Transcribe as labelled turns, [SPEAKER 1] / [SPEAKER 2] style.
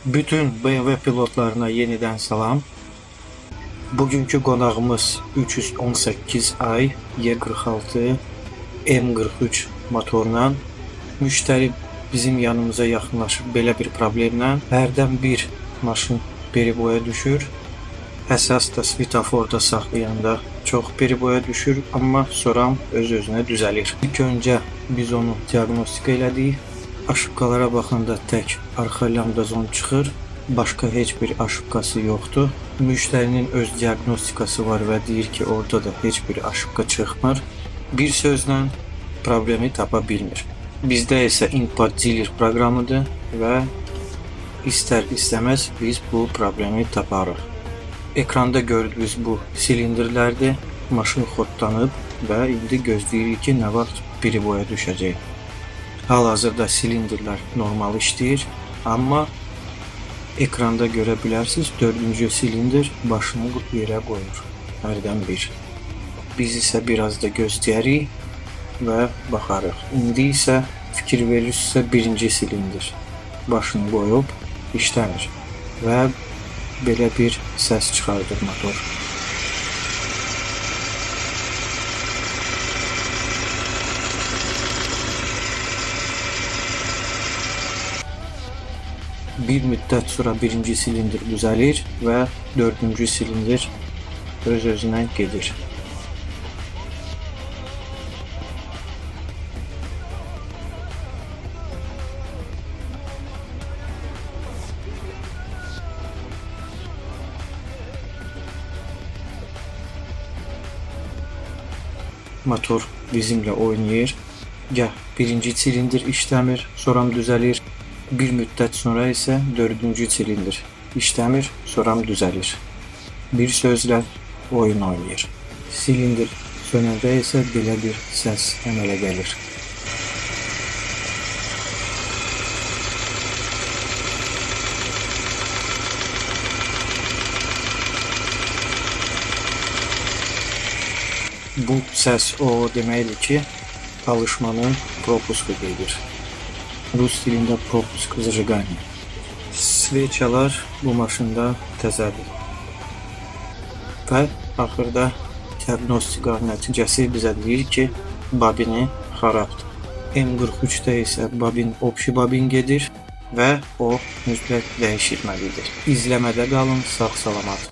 [SPEAKER 1] Bütün BMW pilotlarına yeniden salam. Bugünkü qonağımız 318i Y46 M43 motorla. Müştəri bizim yanımıza yaxınlaşıb belə bir problemlə. Hərdən bir maşın periboya düşür. Əsas da svetoforda saxlayanda çox periboya düşür, amma sonra öz-özünə düzəlir. İlk öncə biz onu diaqnostika elədik. Aşıbkalara baxanda tək arxa lambdazon çıxır. Başqa heç bir aşıbkası yoxdur. Müştərinin öz diaqnostikası var və deyir ki, orada da heç bir aşıbka çıxmır. Bir sözlə problemi tapa bilmir. Bizdə isə Input Dealer proqramıdır və istər-istəməz biz bu problemi taparıq. Ekranda gördüyünüz bu silindirlərdir. Maşın xodlanıb və indi gözləyirik ki, nə vaxt periboya düşəcək. Hal-hazırda silindirlər normal işləyir, amma ekranda görə bilərsiniz, 4-cü silindir başını yerə qoyur. Hərdən bir. Biz isə biraz da gözləyərik və baxarıq. İndi isə fikir verirsinizsə 1-ci silindir başını qoyub işləmir və belə bir səs çıxardır motor. Bir müddət sonra 1-ci silindir düzəlir və 4-cü silindir öz-özünə gedir. Motor bizimlə oynayır. Gəh 1-ci silindir işləmir, sonra düzəlir. Bir müddət sonra isə 4-cü silindir işləmir, sonra düzəlir. Bir sözlə oyun oynayır. Silindir sönəndə isə belə bir səs əmələ gəlir. Bu səs o deməkdir ki, alışmanın propusku gedir. Rus dilində propusk zажигание. Sveçalar bu maşında təzədir. Və axırda diaqnostika nəticəsi bizə deyir ki, babini xarabdır. M43-də isə babin obşi babin gedir və o mütləq dəyişilməlidir. İzləmədə qalın, sağ salamat.